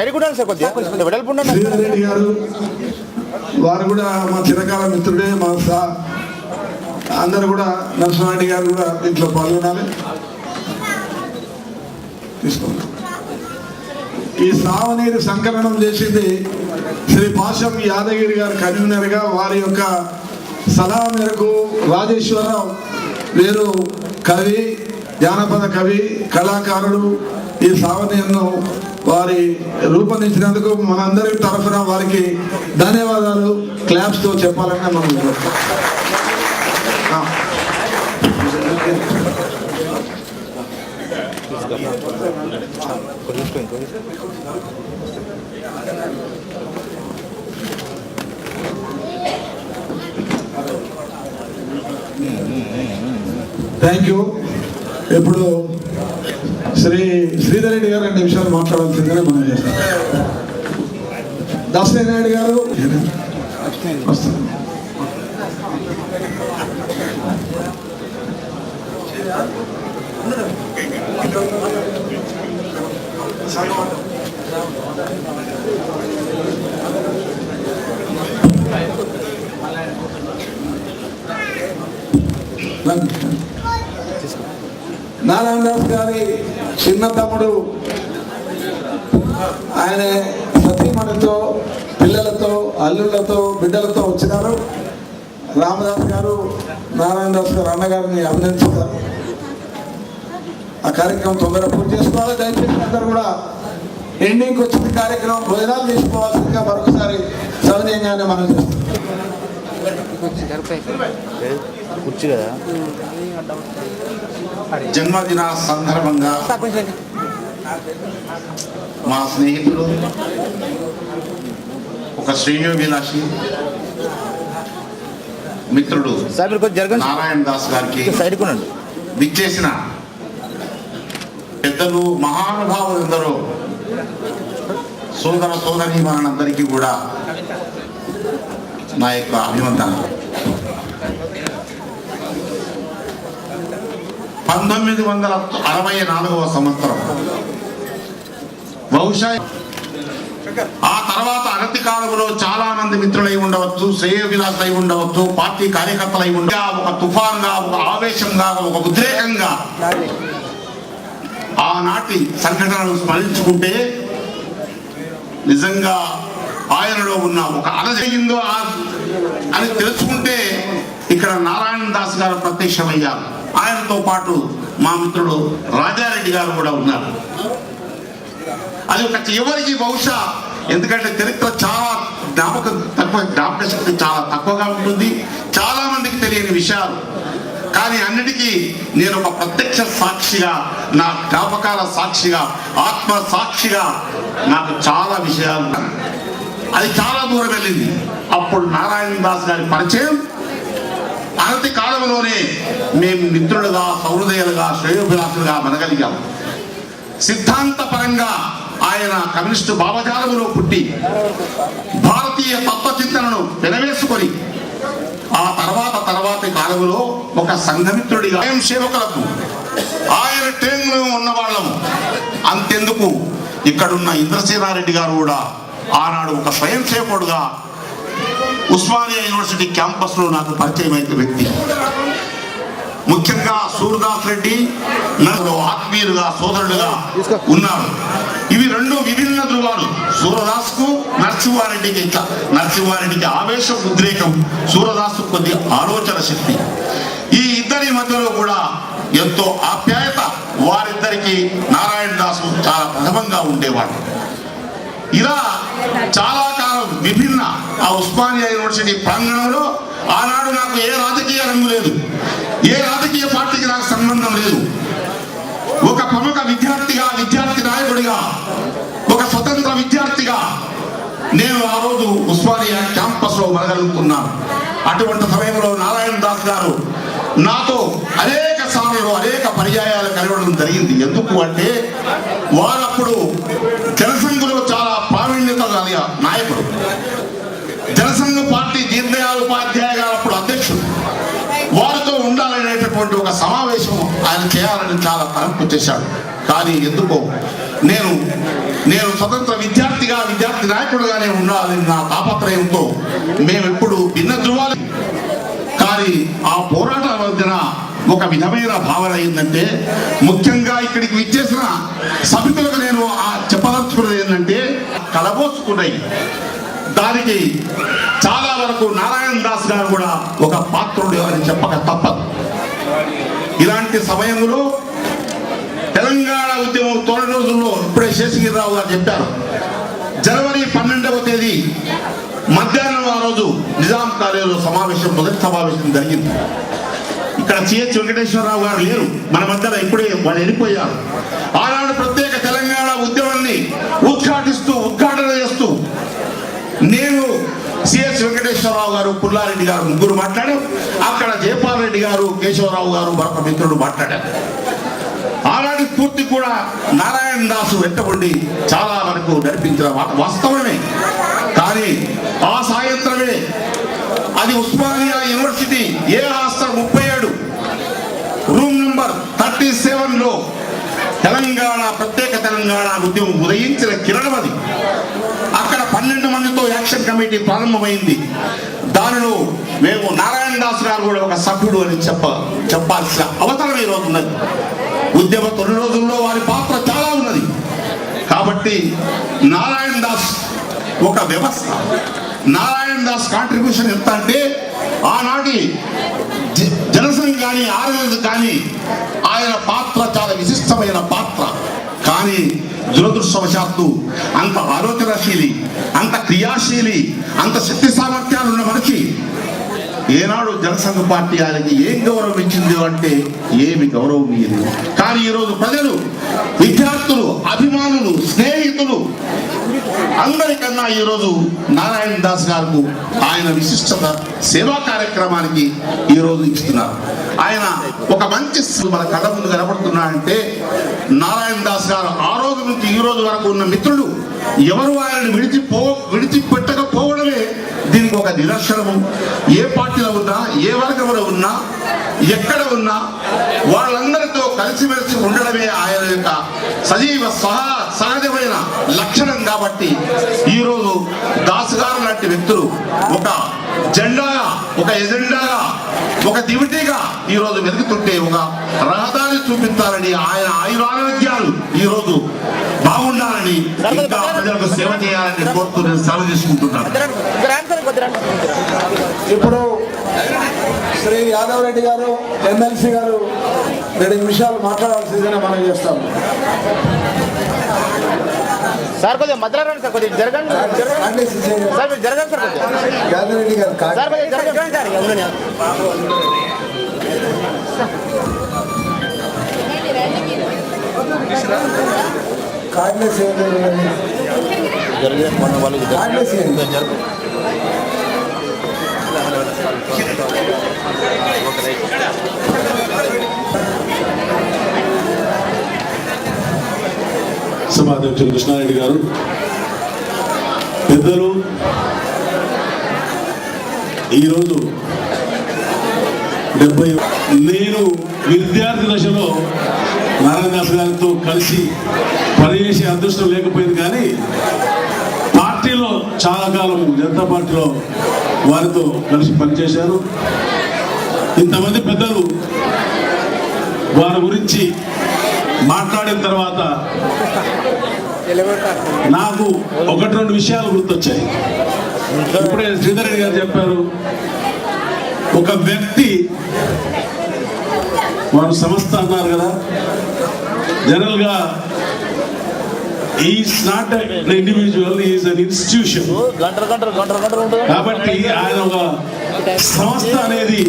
శ్రీధర్ రెడ్డి గారు వారు కూడా మా చిరకాల మిత్రుడే. మా అందరు కూడా నరసింహారెడ్డి గారు కూడా దీంట్లో పాల్గొనాలి. తీసుకోండి. ఈ సావనీరు సంకలనం చేసింది శ్రీ పాశం యాదగిరి గారు కన్వీనర్గా. వారి యొక్క సలహా మేరకు రాజేశ్వరరావు వీరు కవి, జానపద కవి, కళాకారుడు ఈ సావనీరును వారి రూపొందించినందుకు మనందరి తరఫున వారికి ధన్యవాదాలు క్లాప్స్తో చెప్పాలని మనం థ్యాంక్ యూ. ఇప్పుడు శ్రీధర్ రెడ్డి గారు 2 నిమిషాలు మాట్లాడాల్సిందని మనం చేస్తాం. దాసరి నాయుడు గారు వస్తారు. నారాయణ దాస్ గారి చిన్న తమ్ముడు, ఆయన సతీమణితో, పిల్లలతో, అల్లుళ్లతో, బిడ్డలతో వచ్చినారు. రామదాస్ గారు నారాయణ దాస్ గారు అన్నగారిని అభినందిస్తారు. ఆ కార్యక్రమం తొందరగా పూర్తి చేసుకోవాలి. దయచేసి అందరూ కూడా ఎండింగ్కి వచ్చిన కార్యక్రమం భోజనాలు తీసుకోవాల్సిందిగా మరొకసారి సవినయంగానే మనం చేస్తాం. జన్మదిన సందర్భంగా మా స్నేహితుడు, ఒక శ్రేయోభిలాషి మిత్రుడు నారాయణ దాస్ గారికి విచ్చేసిన పెద్దలు, మహానుభావులు ఎందరో సోదర సోదరీమణులందరికీ కూడా నా యొక్క అభివందనాలు. 1964వ సంవత్సరం బహుశా ఆ తర్వాత అనతి కాలంలో చాలా మంది మిత్రులై ఉండవచ్చు, శ్రేయోభిలాషులై ఉండవచ్చు, పార్టీ కార్యకర్తలై ఉండవచ్చు. ఒక తుఫాన్గా, ఒక ఆవేశంగా, ఒక ఉద్రేకంగా ఆనాటి సంఘటనలు స్మరించుకుంటే నిజంగా ఆయనలో ఉన్న ఒక అలజయిందో అని తెలుసుకుంటే ఇక్కడ నారాయణ దాస్ గారు ప్రత్యక్షమయ్యారు. ఆయనతో పాటు మా మిత్రుడు రాజారెడ్డి గారు కూడా ఉన్నారు. అది ఒక ఎవరికి బహుశా, ఎందుకంటే చరిత్ర చాలా జ్ఞాపక శక్తి చాలా తక్కువగా ఉంటుంది, చాలా మందికి తెలియని విషయాలు. కానీ అన్నిటికీ నేను ఒక ప్రత్యక్ష సాక్షిగా, నా జ్ఞాపకాల సాక్షిగా, ఆత్మ సాక్షిగా నాకు చాలా విషయాలు, అది చాలా దూరం వెళ్ళింది. అప్పుడు నారాయణ దాస్ గారి పరిచయం అనతి కాలంలోనే మేము మిత్రులుగా, సహృదయులుగా, శ్రేయోభిలాషులుగా మనగలిగాం. సిద్ధాంతపరంగా ఆయన కమ్యూనిస్టు భావజాలములో పుట్టి భారతీయ తత్వచింతనను పెనవేసుకొని ఆ తర్వాతి కాలంలో ఒక సంఘమిత్రుడిగా స్వయం సేవకులకు ఆయన ట్రైన్లో ఉన్న వాళ్ళము. అంతెందుకు ఇక్కడున్న ఇంద్రసేనారెడ్డి గారు కూడా ఆనాడు ఒక స్వయం సేవకుడుగా ఉస్మానియా యూనివర్సిటీ క్యాంపస్లో నాకు పరిచయం అయిన వ్యక్తి. ముఖ్యంగా సూర్దాస్ రెడ్డి నాకు ఆత్మీయులుగా, సోదరుడుగా ఉన్నారు. ఇవి 2 విభిన్న ధృవాలు. సూర్యదాస్కు నరసింహారెడ్డికి ఆవేశం, ఉద్రేకం, సూర్యదాస్కు కొద్ది ఆలోచన శక్తి. ఈ ఇద్దరి మధ్యలో కూడా ఎంతో ఆప్యాయత. వారిద్దరికి నారాయణ దాసు చాలా ప్రథమంగా ఉండేవాడు. ఇలా చాలా కాలం విభిన్న ఆ ఉస్మానియా యూనివర్సిటీ ప్రాంగణంలో ఆనాడు నాకు ఏ రాజకీయ రంగు లేదు, ఏ రాజకీయ పార్టీకి నాకు సంబంధం లేదు. ఒక ప్రముఖ విద్యార్థిగా, విద్యార్థి నాయకుడిగా, ఒక స్వతంత్ర విద్యార్థిగా నేను ఆ రోజు ఉస్మానియా క్యాంపస్లో మనగలుగుతున్నాను. అటువంటి సమయంలో నారాయణ దాస్ గారు నాతో అనేక సార్లు, అనేక పర్యాయాలు కలవడం జరిగింది. ఎందుకు అంటే వారు అప్పుడు జనసంఘులో చాలా ప్రావీణ్యత కలిగిన నాయకుడు. జనసంఘ పార్టీ దీనదయాళ్ ఉపాధ్యాయ గారు అప్పుడు అధ్యక్షుడు. వారితో ఉండాలనేటటువంటి ఒక సమావేశం ఆయన చేయాలని చాలా తలంపు చేశాడు. కానీ ఎందుకో నేను నేను స్వతంత్ర విద్యార్థి నాయకుడుగానే ఉండాలని నా తాపత్రయంతో మేము ఎప్పుడు భిన్న ధృవాలు. కానీ ఆ పోరాటాల మధ్యన ఒక విధమైన భావన ఏంటంటే, ముఖ్యంగా ఇక్కడికి విచ్చేసిన సభికులకు నేను చెప్పదలుచుకున్నది ఏంటంటే, కలబోసుకున్నాయి దానికి చాలా వరకు నారాయణ దాస్ గారు కూడా ఒక పాత్రుడు అని చెప్పక తప్పదు. ఇలాంటి సమయంలో తెలంగాణ ఉద్యమం తొలి రోజుల్లో ఇప్పుడే శేషగిరిరావు గారు చెప్పారు, జనవరి 12వ తేదీ మధ్యాహ్నం ఆ రోజు నిజాం కాలేజీలో మొదటి సమావేశం జరిగింది. ఇక్కడ సిహెచ్ వెంకటేశ్వరరావు గారు లేరు మన మధ్యలో, ఇప్పుడే వాళ్ళు వెళ్ళిపోయారు. ఆనాడు ప్రత్యేక తెలంగాణ ఉద్యమాన్ని ఉద్ఘాటన చేస్తూ నేను, సిహెచ్ వెంకటేశ్వరరావు గారు, పుల్లారెడ్డి గారు ముగ్గురు మాట్లాడారు. అక్కడ జయపాల్ రెడ్డి గారు, కేశవరావు గారు మరొక మిత్రుడు మాట్లాడారు. ఆనాటి స్ఫూర్తి కూడా నారాయణ దాసు వెంట ఉండి చాలా వరకు నడిపించిన వాస్తవమే. కానీ ఆ సాయంత్రమే అది ఉస్మానియా యూనివర్సిటీ ఏ హాస్టల్ 37 రూమ్ నెంబర్ 37లో ప్రత్యేక తెలంగాణ ఉద్యమం ఉదయించిన కిరణం అది. అక్కడ 12 మందితో యాక్షన్ కమిటీ ప్రారంభమైంది. దానిలో మేము నారాయణ దాస్ గారు కూడా ఒక సభ్యుడు అని చెప్పాల్సిన అవసరం ఈ రోజు ఉన్నది. ఉద్యమ తొలి రోజుల్లో వారి పాత్ర చాలా ఉన్నది. కాబట్టి నారాయణ దాస్ ఒక వ్యవస్థ. నారాయణ దాస్ కాంట్రిబ్యూషన్ ఎంత అంటే, ఆనాటి జనసంఘ్ ఆర్ఎస్ కానీ ఆయన పాత్ర చాలా విశిష్టమైన పాత్ర. కానీ దురదృష్టవశాత్తు అంత ఆలోచనశీలి, అంత క్రియాశీలి, అంత శక్తి సామర్థ్యాలు ఉన్న మనిషి ఏనాడు జనసంఘ పార్టీ ఆయనకి ఏం గౌరవం ఇచ్చింది అంటే ఏమి గౌరవం ఇయ్యదు. కానీ ఈరోజు ప్రజలు, విద్యార్థులు, అభిమానులు, స్నేహితులు అందరికన్నా ఈరోజు నారాయణ దాస్ గారు ఆయన విశిష్టత సేవా కార్యక్రమానికి ఈరోజు ఇస్తున్నారు. ఆయన ఒక మంచి మన కళ్ళ ముందు కనబడుతున్నాడంటే, నారాయణ దాస్ గారు ఆ రోజు నుంచి ఈ రోజు వరకు ఉన్న మిత్రులు ఎవరు ఆయనను విడిచిపెట్టకపోవడమే దీనికి ఒక నిదర్శనము. ఏ పార్టీలో ఉన్నా, ఏ వర్గంలో ఉన్నా, ఎక్కడ ఉన్నా వాళ్ళందరితో కలిసిమెలిసి ఉండడమే ఆయన యొక్క సజీవ సహజమైన లక్షణం. కాబట్టి ఈరోజు దాస్ గారు లాంటి వ్యక్తులు ఒక జెండాగా, ఒక ఎజెండాగా, ఒక దివిటీగా ఈరోజు వెతుకుతుంటే ఒక రహదారి చూపించాలని, ఆయన ఆయురారోగ్యాలు ఈరోజు బాగుండాలని, ఇంకా ప్రజలకు సేవ చేయాలని కోరుతూ నేను సెలవు తీసుకుంటున్నాను. ఇప్పుడు శ్రీ యాదవ్ రెడ్డి గారు, ఎమ్మెల్సీ గారు 2 నిమిషాలు మాట్లాడాల్సిందిగా మనం చేస్తాం. సార్ కొద్దిగా మధ్యలో రండి సార్, కొద్దిగా జరగండి సార్, మీరు జరగండి సార్, యాదవ్ రెడ్డి గారు సార్ కొద్దిగా జరగండి సార్. కార్డ్లెస్ సభాధ్యక్షులు కృష్ణారెడ్డి గారు, పెద్దలు, ఈరోజు నేను విద్యార్థి దశలో నారాయణ దాస్ గారితో కలిసి పనిచేసే అదృష్టం లేకపోయింది. కానీ పార్టీలో చాలా కాలం జనతా పార్టీలో వారితో కలిసి పనిచేశారు. ఇంతమంది పెద్దలు వారి గురించి మాట్లాడిన తర్వాత నాకు 1-2 విషయాలు గుర్తొచ్చాయి. ఇప్పుడే శ్రీధర్ రెడ్డి గారు చెప్పారు, ఒక వ్యక్తి, వారు సంస్థ అన్నారు కదా, జనరల్ గా is not an individual, is an institution. కాబట్టి ఆయన ఒక సంస్థ అనేది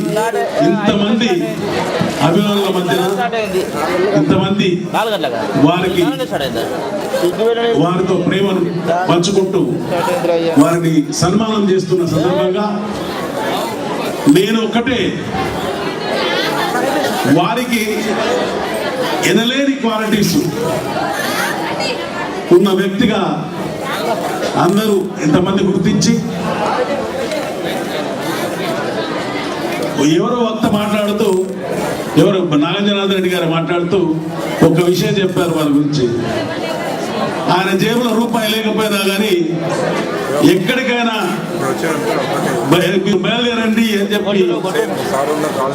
ఇంతమంది అభిమానుల మధ్యన, ఇంతమంది వారితో ప్రేమను పంచుకుంటూ వారిని సన్మానం చేస్తున్న సందర్భంగా నేను ఒక్కటే వారికి ఎనలేని క్వాలిటీస్ ఉన్న వ్యక్తిగా అందరూ ఇంతమంది గుర్తించి, ఎవరో వక్త మాట్లాడుతూ, ఎవరు నాగేంద్రనాథ్ రెడ్డి గారు మాట్లాడుతూ ఒక విషయం చెప్పారు వారి గురించి. ఆయన జేబులో రూపాయి లేకపోయినా కానీ ఎక్కడికైనా బయలుదేరండి అని చెప్పి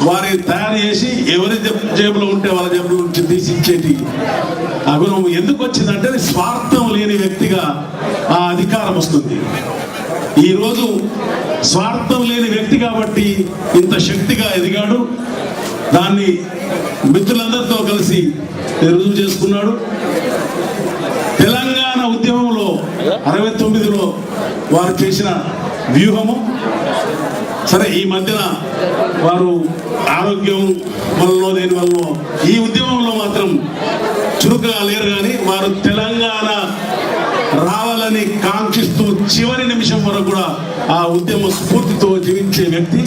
వారి తయారు చేసి ఎవరి జేబులో ఉంటే వాళ్ళ జేబులో నుంచి తీసి ఇచ్చేటి ఆ గుణం ఎందుకు వచ్చిందంటే స్వార్థం లేని వ్యక్తిగా ఆ అధికారం వస్తుంది. ఈరోజు స్వార్థం లేని వ్యక్తి కాబట్టి ఇంత శక్తిగా ఎదిగాడు. దాన్ని మిత్రులందరితో కలిసి రుజువు చేసుకున్నాడు. తెలంగాణ ఉద్యమంలో 69లో వారు చేసిన వ్యూహము సరే, ఈ మధ్యన వారు ఆరోగ్యం వల్ల దేని వల్ల ఈ ఉద్యమంలో మాత్రం చురుకుగా లేరు. కానీ వారు తెలంగాణ రావాలని కాంక్షిస్తూ చివరి నిమిషం వరకు కూడా ఆ ఉద్యమ స్ఫూర్తితో జీవించే వ్యక్తి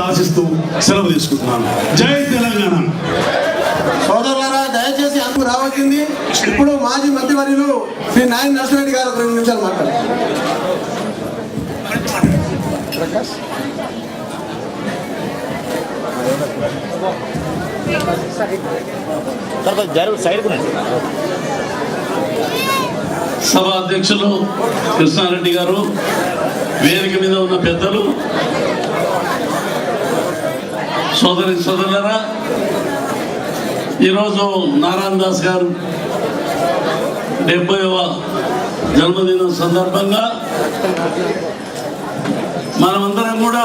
ఆశిస్తూ సెలవు తీసుకుంటున్నాను. జై తెలంగాణ. సోదరులారా, దయచేసి అందుకు రావచ్చింది. ఇప్పుడు మాజీ మంత్రివర్యులు శ్రీ నాయన నరసింహారెడ్డి గారు 2 నిమిషాలు మాట్లాడారు. సభ అధ్యక్షులు కృష్ణారెడ్డి గారు, వేదిక మీద ఉన్న పెద్దలు, సోదరులారా, ఈరోజు నారాయణ దాస్ గారు 70వ జన్మదినం సందర్భంగా మనమందరం కూడా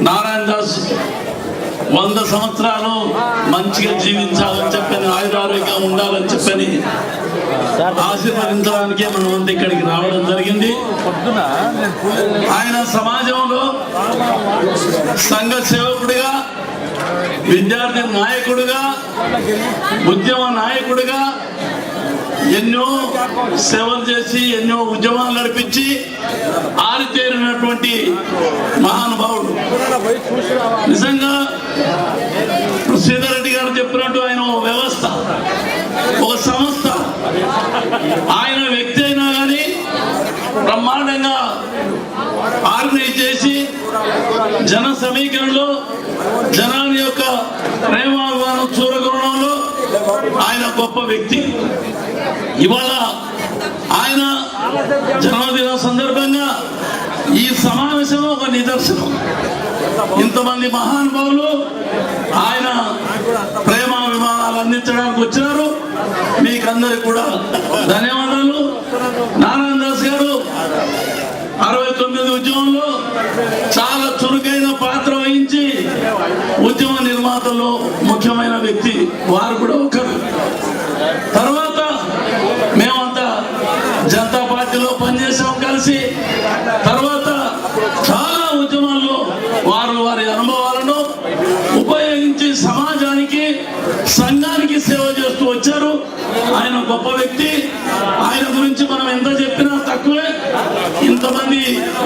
నారాయణ దాస్ 100 సంవత్సరాలు మంచిగా జీవించాలని చెప్పని, ఆయురారోగ్యం ఉండాలని చెప్పని ఆశీర్వదించడానికే మనమంతా ఇక్కడికి రావడం జరిగింది. ఆయన సమాజంలో సంఘ సేవకుడిగా, విద్యార్థి నాయకుడిగా, ఉద్యమ నాయకుడిగా ఎన్నో సేవలు చేసి ఎన్నో ఉద్యమాలు నడిపించి ఆరితేరినటువంటి మహానుభావుడు. నిజంగా శ్రీధర్ రెడ్డి గారు చెప్పినట్టు ఆయన ఒక వ్యవస్థ, ఒక సంస్థ. ఆయన వ్యక్తి అయినా కానీ బ్రహ్మాండంగా ఆర్గనైజ్ చేసి జన సమీకరణలో జనాన్ని యొక్క ప్రేమాభిమానం చూరగొనడంలో ఆయన గొప్ప వ్యక్తి. ఇవాళ ఆయన జన్మదిన సందర్భంగా ఈ సమావేశం ఒక నిదర్శనం. ఇంతమంది మహానుభావులు ఆయన ప్రేమాభిమానాలు అందించడానికి వచ్చినారు. మీకందరికి కూడా ధన్యవాదాలు. నారాయణ దాస్ గారు 69 ఉద్యమంలో చాలా చురుకైన పాత్ర వహించి ఉద్యమ నిర్మాతల్లో ముఖ్యమైన వ్యక్తి వారు కూడా ఒకరు. తర్వాత మేమంతా జనతా పార్టీలో పనిచేసాం కలిసి. తర్వాత చాలా ఉద్యమాల్లో వారు వారి అనుభవాలను ఉపయోగించి సమాజానికి, సంఘానికి సేవ చేస్తూ వచ్చారు. ఆయన గొప్ప వ్యక్తి. ఆయన గురించి మనం ఎంత చెప్పినా తక్కువే. ఇంతమంది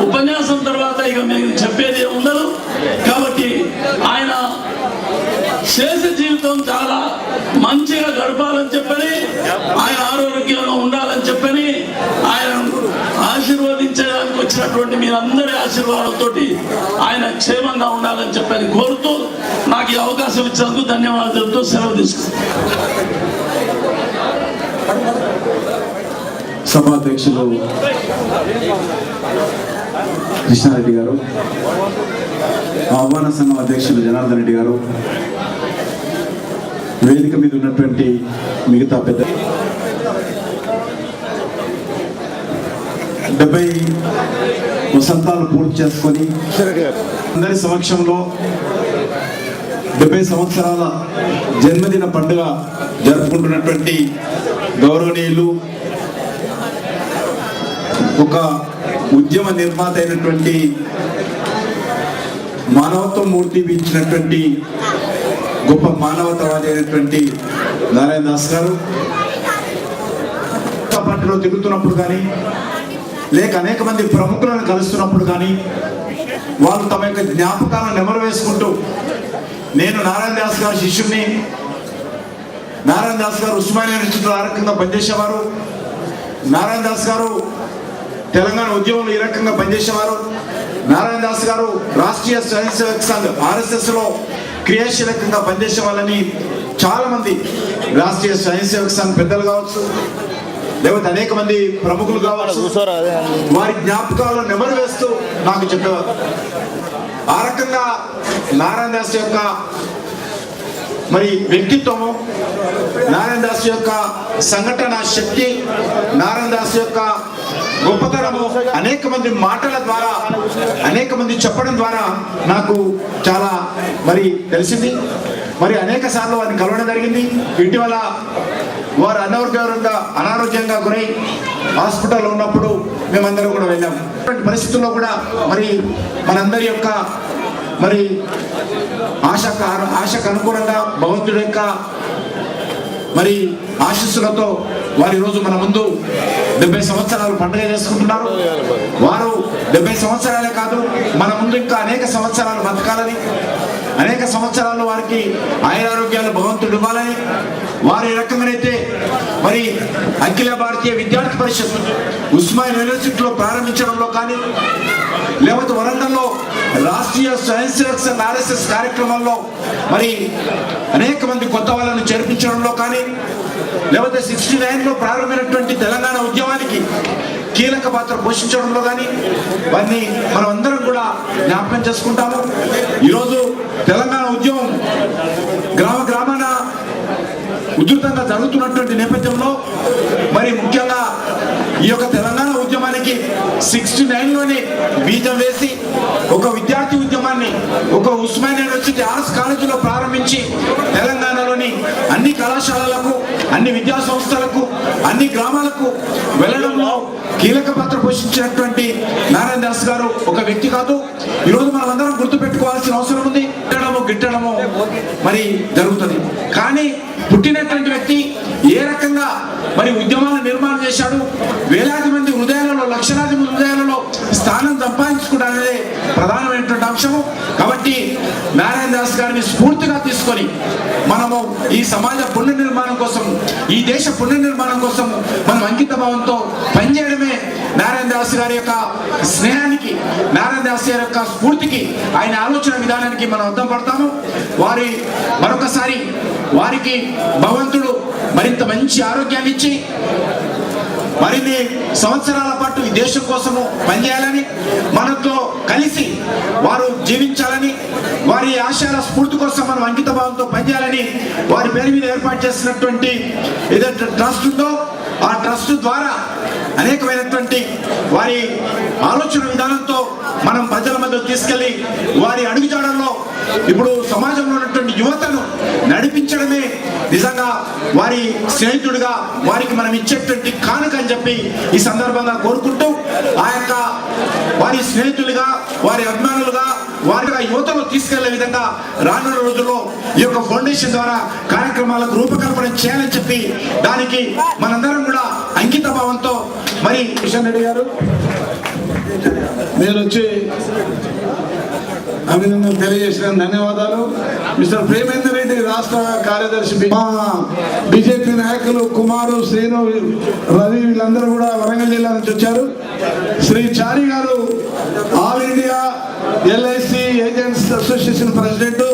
ఉపన్యాసం తర్వాత ఇక మేము చెప్పేది ఉండదు. కాబట్టి ఆయన శేష జీవితం చాలా మంచిగా గడపాలని చెప్పని, ఆయన ఆరోగ్యంగా ఉండాలని చెప్పని, ఆయన ఆశీర్వదించడానికి వచ్చినటువంటి మీరందరి ఆశీర్వాదంతో ఆయన క్షేమంగా ఉండాలని చెప్పని కోరుతూ నాకు ఈ అవకాశం ఇచ్చినందుకు ధన్యవాదాలతో సెలవు తీసుకుంటాను. సభాధ్యక్షులు కృష్ణారెడ్డి గారు, ఆహ్వాన సంఘం అధ్యక్షులు జనార్దన్ రెడ్డి గారు, వేదిక మీద ఉన్నటువంటి మిగతా పెద్ద 70 వసంతాలు పూర్తి చేసుకొని అందరి సమక్షంలో 70 సంవత్సరాల జన్మదిన పండుగ జరుపుకుంటున్నటువంటి గౌరవనీయులు, ఒక ఉద్యమ నిర్మాత అయినటువంటి, మానవత్వ మూర్తి ఇచ్చినటువంటి గొప్ప మానవతావాది అయినటువంటి నారాయణ దాస్ గారు పార్టీలో తిరుగుతున్నప్పుడు కానీ, లేక అనేక మంది ప్రముఖులను కలుస్తున్నప్పుడు కానీ, వాళ్ళు తమ యొక్క జ్ఞాపకాలను నెమరు వేసుకుంటూ, నేను నారాయణ దాస్ గారి శిష్యుడిని, నారాయణ దాస్ గారు ఉస్మానియా యూనివర్సిటీలో ఆ రకంగా పనిచేసేవారు, నారాయణ దాస్ గారు తెలంగాణ ఉద్యమంలో ఈ రకంగా పనిచేసేవారు, నారాయణ దాస్ గారు రాష్ట్రీయ స్వయం సేవక్ సంఘ్ RSSలో క్రియాశీలకంగా పనిచేసే వాళ్ళని చాలా మంది రాష్ట్రీయ స్వయం సేవక్ సంఘ్ పెద్దలు కావచ్చు, లేకపోతే అనేక మంది ప్రముఖులు కావచ్చు, వారి జ్ఞాపకాలను నెమరు వేస్తూ నాకు చెప్పేవారు. ఆ రకంగా నారాయణ దాస్ యొక్క మరి వ్యక్తిత్వము, నారాయణ దాస్ యొక్క సంఘటన శక్తి, నారాయణ దాస్ యొక్క గొప్పతనము అనేక మంది మాటల ద్వారా, అనేక మంది చెప్పడం ద్వారా నాకు చాలా మరి తెలిసింది. మరి అనేక సార్లు వారిని కలవడం జరిగింది. ఇటీవల వారు అనారోగ్యంగా గురై హాస్పిటల్లో ఉన్నప్పుడు మేమందరం కూడా వెళ్ళాము. పరిస్థితుల్లో కూడా మరి మనందరి యొక్క మరి ఆశకు అనుగుణంగా భగవంతుడి యొక్క మరి ఆశీస్సులతో వారి రోజు మన ముందు 70 సంవత్సరాలు పండుగ చేసుకుంటున్నారు. వారు 70 సంవత్సరాలే కాదు, మన ముందు ఇంకా అనేక సంవత్సరాలు బతకాలని, అనేక సంవత్సరాలు వారికి ఆయురారోగ్యాలు భగవంతుడు ఇవ్వాలని, వారు ఏ రకంగానైతే మరి అఖిల భారతీయ విద్యార్థి పరిషత్ ఉస్మానియా యూనివర్సిటీలో ప్రారంభించడంలో కానీ, లేకపోతే వరంగల్లో రాష్ట్రీయ స్వయం సేవక్ సంఘ్ RSS కార్యక్రమంలో మరి అనేక మంది కొత్త వాళ్ళను చేర్పించడంలో కానీ, లేకపోతే 69లో ప్రారంభమైనటువంటి తెలంగాణ ఉద్యమానికి కీలక పాత్ర పోషించడంలో కానీ వారిని మనం అందరం కూడా జ్ఞాపకం చేసుకుంటాము. ఈరోజు తెలంగాణ ఉద్యమం గ్రామాన ఉధృతంగా జరుగుతున్నటువంటి నేపథ్యంలో మరి ముఖ్యంగా ఈ యొక్క తెలంగాణ ఉద్యమానికి 69లోనే బీజం వేసి ఒక విద్యార్థి ఉద్యమాన్ని ఒక ఉస్మానియా యూనివర్సిటీ ఆర్ట్స్ కాలేజీలో ప్రారంభించి తెలంగాణలోని అన్ని కళాశాలలకు, అన్ని విద్యా సంస్థలకు, అన్ని గ్రామాలకు వెళ్ళడంలో కీలక పాత్ర పోషించినటువంటి నారాయణ దాస్ గారు ఒక వ్యక్తి కాదు. ఈరోజు మనం అందరం గుర్తుపెట్టుకోవాల్సిన అవసరం ఉంది. గిట్టడము మరి జరుగుతుంది. కానీ పుట్టినటువంటి వ్యక్తి ఏ రకంగా మరి ఉద్యమాలను నిర్మాణం చేశాడు, వేలాది మంది హృదయాలలో, లక్షలాది మంది హృదయాలలో స్థానం సంపాదించుకోవడానిదే ప్రధానమైనటువంటి అంశము. కాబట్టి నారాయణ దాస్ గారిని స్ఫూర్తిగా తీసుకొని మనము ఈ సమాజ పునర్నిర్మాణం కోసం, ఈ దేశ పునర్నిర్మాణం కోసం మనం అంకిత భావంతో పనిచేయడమే నారాయణ దాస్ గారి యొక్క స్నేహానికి, నారాయణ దాస్ గారి యొక్క స్ఫూర్తికి, ఆయన ఆలోచన విధానానికి మనం అర్థం పడతాము. మరొకసారి వారికి భగవంతుడు మరింత మంచి ఆరోగ్యాన్ని ఇచ్చి మరిన్ని సంవత్సరాల పాటు ఈ దేశం కోసము పనిచేయాలని, మనతో కలిసి వారు జీవించాలని, వారి ఆశయాల స్ఫూర్తి కోసం మనం అంకిత భావంతో పనిచేయాలని వారి పేరు మీద ఏర్పాటు చేసినటువంటి ఏదైతే ట్రస్ట్ ఉందో ఆ ట్రస్ట్ ద్వారా అనేకమైనటువంటి వారి ఆలోచన విధానంతో మనం ప్రజల మధ్య తీసుకెళ్లి వారి అడుగుజాడల్లో ఇప్పుడు సమాజంలో ఉన్నటువంటి యువతను నడిపించడమే నిజంగా వారి స్నేహితుడిగా వారికి మనం ఇచ్చేటువంటి కానుక అని చెప్పి ఈ సందర్భంగా కోరుకుంటూ, ఆ యొక్క వారి స్నేహితులుగా, వారి అభిమానులుగా, వారిగా యువతను తీసుకెళ్లే విధంగా రానున్న రోజుల్లో ఈ యొక్క ఫౌండేషన్ ద్వారా కార్యక్రమాలకు రూపకల్పన చేయాలని చెప్పి దానికి మనందరం కూడా అంకిత భావంతో మరి కిషన్ రెడ్డి గారు మీరు వచ్చి అభినందన తెలియజేసిన ధన్యవాదాలు. మిస్టర్ ప్రేమేందర్ రెడ్డి రాష్ట్ర కార్యదర్శి, మా బీజేపీ నాయకులు కుమారు, శ్రీను, రవి వీళ్ళందరూ కూడా వరంగల్ జిల్లా నుంచి వచ్చారు. శ్రీ చారి గారు all India LIC agents association president,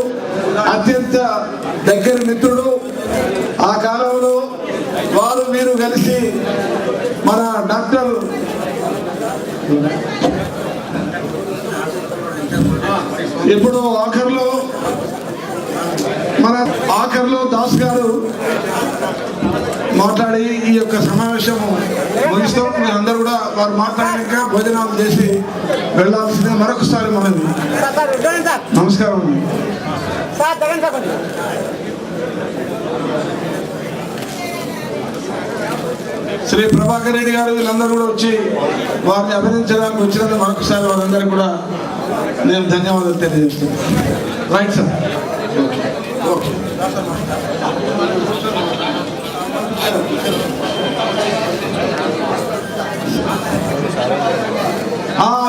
అత్యంత దగ్గర మిత్రుడు. ఆ కాలంలో వారు మీరు కలిసి మన డాక్టర్ ఇప్పుడు ఆఖర్లో దాస్ గారు మాట్లాడి ఈ యొక్క సమావేశం ముగిస్తాం. మీరు అందరూ కూడా వారు మాట్లాడాక భోజనాలు చేసి వెళ్ళాల్సిందే. మరొకసారి మనది నమస్కారం. శ్రీ ప్రభాకర్ రెడ్డి గారు వీళ్ళందరూ కూడా వచ్చి వారిని అభినందించడానికి వచ్చినందుకు మరొకసారి వారందరికీ కూడా నేను ధన్యవాదాలు తెలియజేస్తున్నాను. Right sir. Okay.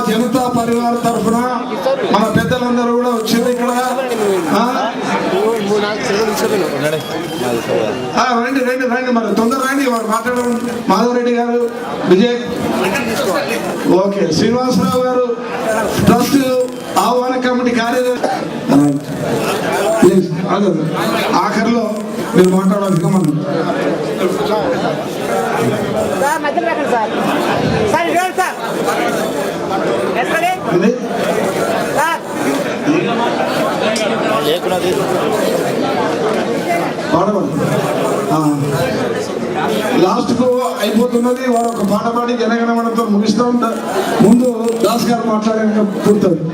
Janata Parivar తరఫున మన పెద్దలందరూ కూడా వచ్చారు ఇక్కడ. రండి రండి రండి, మరి తొందర రండి. వారు మాట్లాడడం మాధవరెడ్డి గారు, విజయ్, ఓకే, శ్రీనివాసరావు గారు ట్రస్ట్ ఆహ్వాన కమిటీ కార్యదర్శి. ఆఖరిలో మీరు మాట్లాడాలి మనం సార్ మధ్యలో పెట్టండి సార్. సార్ ఇవ్వండి సార్. ఎక్కడే సార్ లేకున్నది పాడబడు లాస్ట్కు అయిపోతున్నది. వారు ఒక పాట పాడి జనగణమనతో ముగిస్తాం. ముందు దాస్ గారు మాట్లాడాక పూర్తవుతుంది.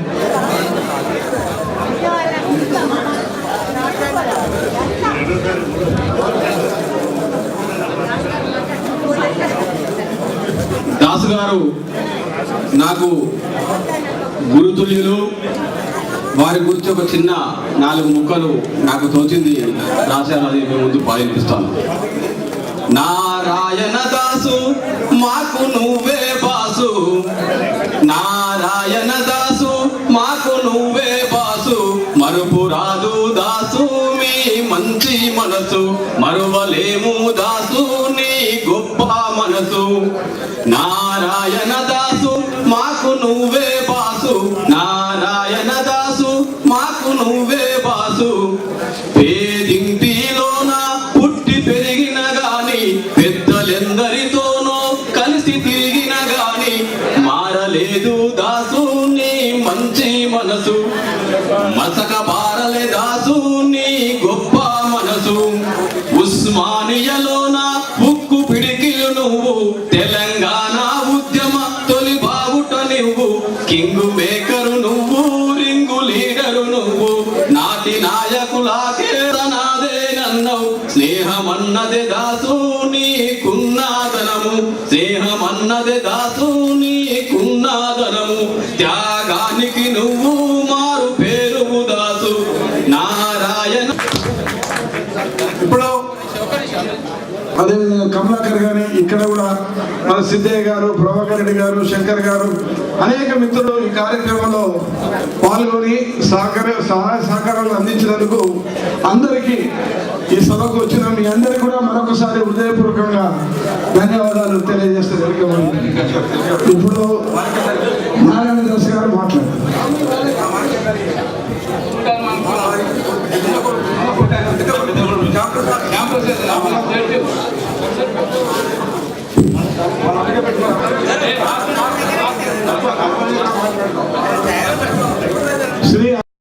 దాసు గారు నాకు గురుతుల్యులు. వారి గురించి ఒక చిన్న 4 ముక్కలు నాకు తోచింది రాశాను, అది మీ ముందు పాలిపిస్తాను. నారాయణ దాసు మాకు నువ్వే బాసు, నారాయణ దాసు మాకు నువ్వే బాసు, మరుపు రాదు దాసు మీ మంచి మనసు, మరువలేము దాసు నీ గొప్ప మనసు. నారాయణ దాసు మాకు నువ్వే బాసు, నారాయణ దాసు మాకు నువ్వే బాసు. పేదింటిలోన పుట్టి పెరిగిన గాని, పెద్దలెందరితోనో కలిసి తిరిగిన గాని, మారలేదు దాసు నీ మంచి మనసు, మసక బారలే దాసు నీ గొప్ప మనసు. ఉస్మానియాలోన ఉక్కు పిడికిలు నువ్వు, తెలంగాణ ఉద్యమ తొలి బావుట నువ్వు, కింగు మేకరు నువ్వు, రింగు లీడరు నువ్వు, నాటి నాయకులాకే నాదే నన్నవు. స్నేహమన్నదే దాసు నీకున్నాదనము, స్నేహమన్నదే దాసు నీకున్నాదనము, త్యాగానికి నువ్వు మారు పేరు దాసు నారాయణ. ఇప్పుడు అదేవిధంగా కమలాకర్ గారి ఇక్కడ కూడా మన సిద్ధయ్య గారు, ప్రభాకర్ రెడ్డి గారు, శంకర్ గారు, అనేక మిత్రులు ఈ కార్యక్రమంలో పాల్గొని సహాయ సహకారాలు అందించినందుకు అందరికీ, ఈ సభకు వచ్చిన మీ అందరికీ కూడా మరొకసారి హృదయపూర్వకంగా ధన్యవాదాలు తెలియజేస్తారు. ఇప్పుడు నారాయణ దాస్ గారు మాట్లాడారు. క్యాంపస్